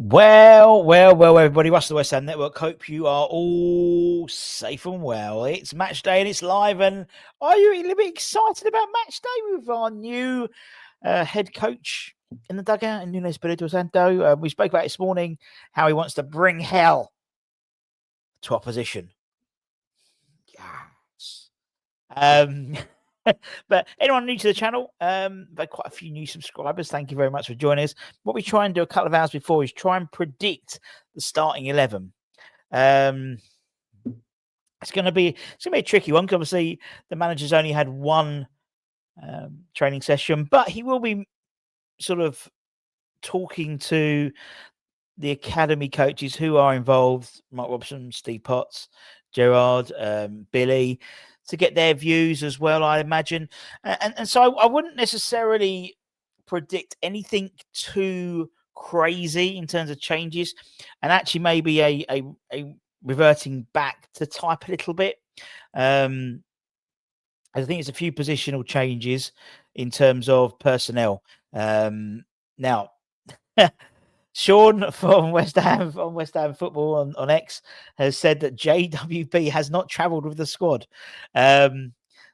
Well, everybody. What's the West Ham Network? Hope you are all safe and well. It's match day and it's live. And are you a little bit excited about match day with our new head coach in the dugout, Nuno Espirito Santo? We spoke about this morning how he wants to bring hell to opposition. Yes. But anyone new to the channel, we've had quite a few new subscribers. Thank you very much for joining us. What we try and do a couple of hours before is try and predict the starting 11. It's going to be a tricky one because obviously the manager's only had one training session, but he will be sort of talking to the academy coaches who are involved: Mark Robson, Steve Potts, Gerard, Billy, to get their views as well, I imagine. And so I wouldn't necessarily predict anything too crazy in terms of changes, and actually maybe a reverting back to type a little bit. I think it's a few positional changes in terms of personnel. Now, Sean from West Ham Football on X has said that JWP has not travelled with the squad.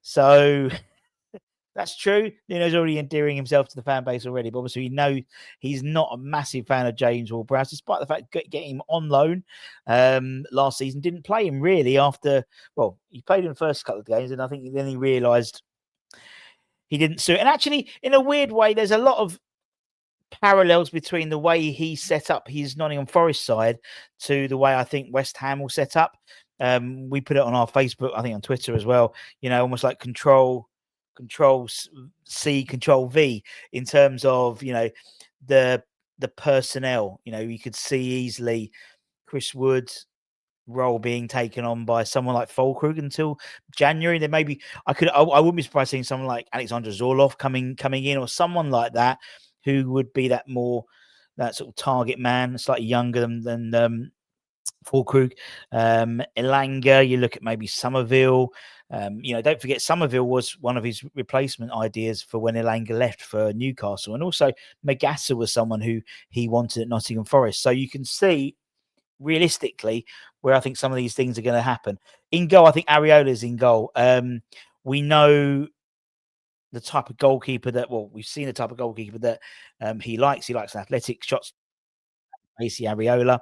So that's true. Nuno's already endearing himself to the fan base already, but obviously we know he's not a massive fan of James Ward-Prowse, despite the fact getting him on loan last season. Didn't play him really after, well, he played in the first couple of games, and I think then he realised he didn't suit. And actually, in a weird way, there's a lot of parallels between the way he set up his Nottingham Forest side to the way I think West Ham will set up. We put it on our Facebook, I think on Twitter as well, almost like control C, control V in terms of, the personnel. You could see easily Chris Wood's role being taken on by someone like Füllkrug until January. Then maybe I wouldn't be surprised seeing someone like Alexander Zorloff coming in, or someone like that, who would be that sort of target man, slightly younger than Füllkrug. Elanga, you look at maybe Somerville. Don't forget Somerville was one of his replacement ideas for when Elanga left for Newcastle. And also MAGASSA was someone who he wanted at Nottingham Forest. So you can see realistically where I think some of these things are going to happen. In goal, I think Areola's in goal. We know the type of goalkeeper we've seen the type of goalkeeper that he likes. He likes athletic shots. AC Areola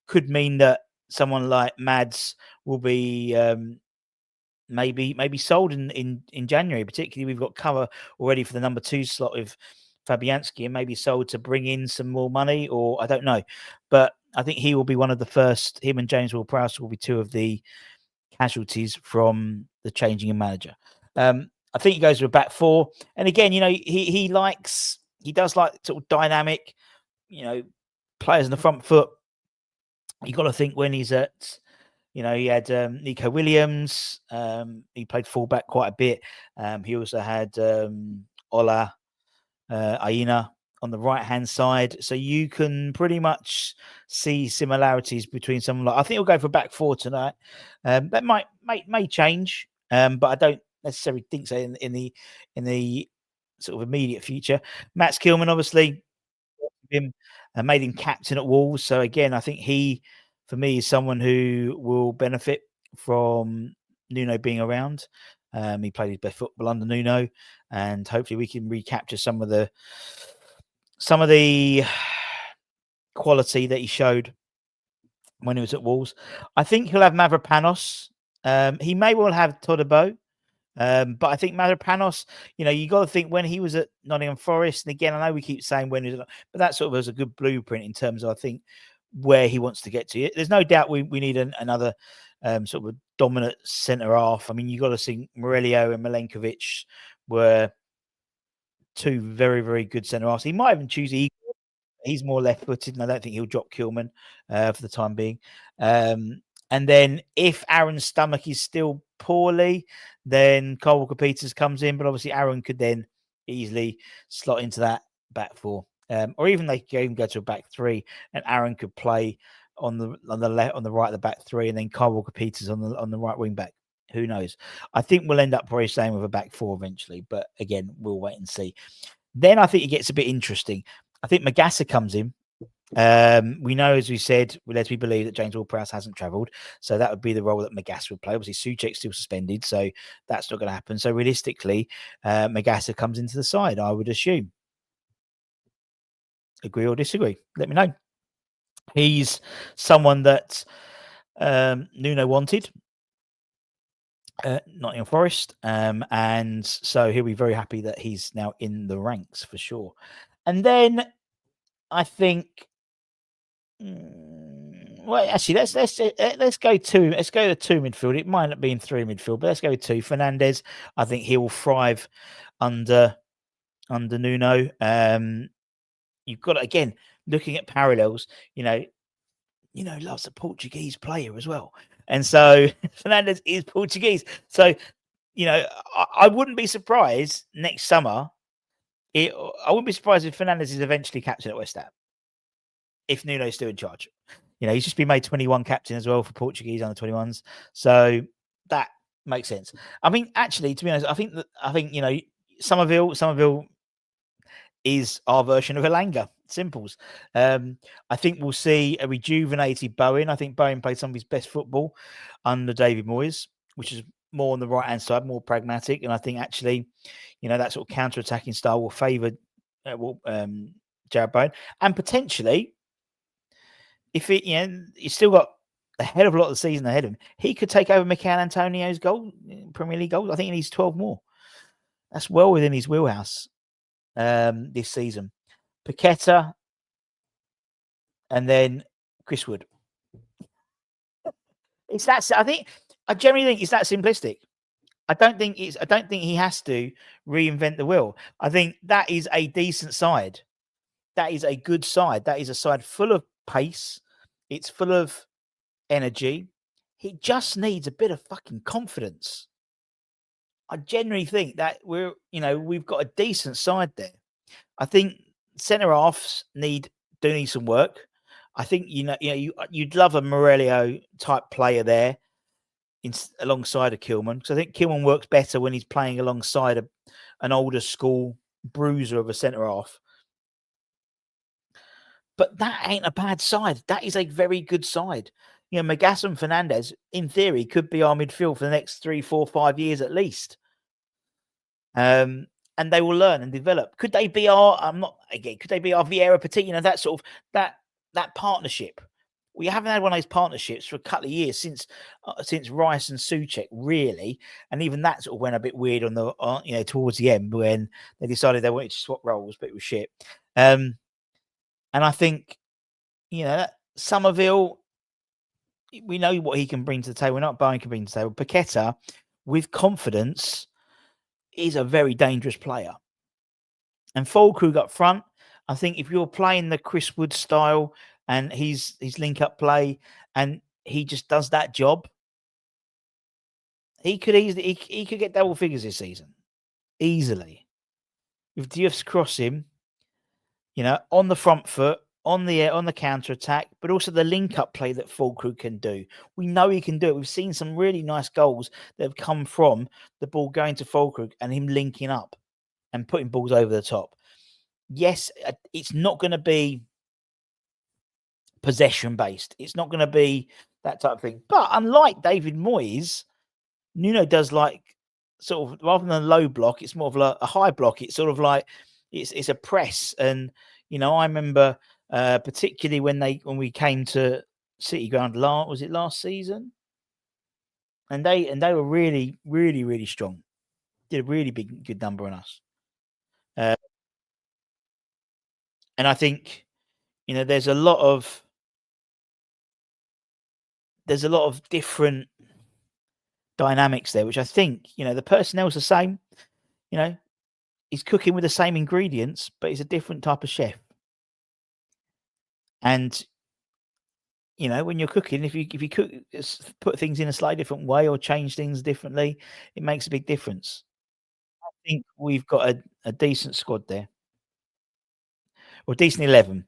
could mean that someone like Mads will be maybe sold in January. Particularly, we've got cover already for the number 2 slot with Fabianski, and maybe sold to bring in some more money, or I don't know. But I think he will be one of the first. Him and James Ward-Prowse will be two of the casualties from the changing of manager. I think he goes with a back 4, and again, he does like sort of dynamic, players in the front foot. You got to think when he's at, he had Nico Williams. He played fullback quite a bit. He also had Ola Aina on the right hand side, so you can pretty much see similarities between someone like. I think he'll go for back 4 tonight. That may change, but I don't necessarily think so in the sort of immediate future. Mats Kilman, obviously, him made him captain at Wolves. So again, I think he, for me, is someone who will benefit from Nuno being around. He played his best football under Nuno, and hopefully we can recapture some of the quality that he showed when he was at Wolves. I think he'll have Mavropanos. He may well have Todibo. But I think Mavropanos, you got to think when he was at Nottingham Forest, and again, I know we keep saying when he was, but that sort of was a good blueprint in terms of, I think, where he wants to get to. There's no doubt we need another sort of a dominant centre half. I mean, you got to think Morelio and Milenkovic were two very, very good centre halves. He might even choose Igor. He's more left-footed, and I don't think he'll drop Kilman for the time being. And then if Aaron's stomach is still poorly, then Kyle Walker-Peters comes in. But obviously Aaron could then easily slot into that back 4. Or even they could even go to a back 3, and Aaron could play on the left, on the right of the back 3, and then Kyle Walker-Peters on the right wing back. Who knows? I think we'll end up probably staying with a back 4 eventually. But again, we'll wait and see. Then I think it gets a bit interesting. I think MAGASSA comes in. We know, as we said, we're led to believe that James Ward-Prowse hasn't travelled, so that would be the role that MAGASSA would play. Obviously, Souček's still suspended, so that's not going to happen. So realistically, MAGASSA comes into the side, I would assume. Agree or disagree? Let me know. He's someone that Nuno wanted. Nottingham Forest, and so he'll be very happy that he's now in the ranks for sure. And then I think, well, actually, let's go to two midfield. It might not be in three midfield, but let's go with two. Fernandes, I think he will thrive under Nuno. You've got, again, looking at parallels. Loves a Portuguese player as well. And so Fernandes is Portuguese. So, I wouldn't be surprised next summer. I wouldn't be surprised if Fernandes is eventually captain at West Ham, if Nuno's still in charge. He's just been made 21 captain as well for Portuguese under 21s. So that makes sense. I mean, actually, to be honest, I think Somerville is our version of Elanga. Simples. I think we'll see a rejuvenated Bowen. I think Bowen played some of his best football under David Moyes, which is more on the right-hand side, more pragmatic. And I think actually, that sort of counter-attacking style will favour Jarrod Bowen. And potentially, if he's still got a hell of a lot of the season ahead of him, he could take over Mikel Antonio's Premier League goals. I think he needs 12 more. That's well within his wheelhouse this season. Paqueta, and then Chris Wood. It's that. I generally think it's that simplistic. I don't think he has to reinvent the wheel. I think that is a decent side. That is a good side. That is a side full of pace. It's full of energy. He just needs a bit of fucking confidence. I generally think that we've got a decent side there. I think centre halves need some work. I think you'd love a Morello type player there alongside of Kilman, because I think Kilman works better when he's playing alongside an older school bruiser of a centre half. But that ain't a bad side. That is a very good side. MAGASSA and Fernandes, in theory, could be our midfield for the next 3, 4, 5 years at least. And they will learn and develop. Could they be our? Could they be our Vieira Petit? That sort of that partnership. We haven't had one of those partnerships for a couple of years since Rice and Souček, really, and even that sort of went a bit weird on the towards the end when they decided they wanted to swap roles, but it was shit. And I think Somerville, we know what he can bring to the table. We're not Bowen can bring to the table. Paqueta, with confidence, is a very dangerous player. And Füllkrug up front, I think if you're playing the Chris Wood style and his link-up play, and he just does that job, he could easily he could get double figures this season. Easily. With Diouf's cross him, on the front foot, on the counter-attack, but also the link-up play that Füllkrug can do. We know he can do it. We've seen some really nice goals that have come from the ball going to Füllkrug and him linking up and putting balls over the top. Yes, it's not going to be possession-based. It's not going to be that type of thing. But unlike David Moyes, Nuno does sort of, rather than a low block, it's more of a high block. It's sort of like it's a press. And I remember particularly when we came to City Ground last season, and they were really, really, really strong. Did a really good number on us. And I think there's a lot of different dynamics there, which I think the personnel's the same. He's cooking with the same ingredients, but he's a different type of chef. And when you're cooking, if you put things in a slightly different way or change things differently, it makes a big difference. I think we've got a decent squad there, or decent 11.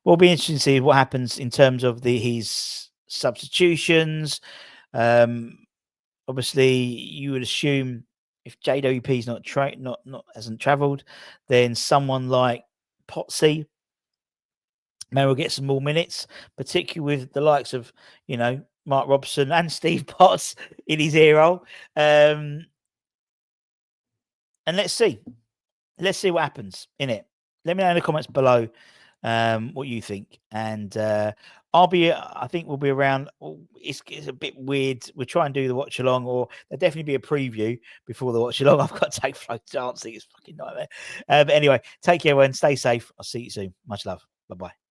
We'll be interested to see what happens in terms of his substitutions. Obviously, you would assume if JWP's hasn't travelled, then someone like Potsy Maybe we'll get some more minutes, particularly with the likes of, you know, Mark Robson and Steve Potts in his ear hole. And let's see. Let's see what happens in it. Let me know in the comments below what you think. And I think we'll be around. It's a bit weird. We'll try and do the watch along, or there'll definitely be a preview before the watch along. I've got to take flight dancing. It's fucking nightmare. But anyway, take care, everyone. Stay safe. I'll see you soon. Much love. Bye bye.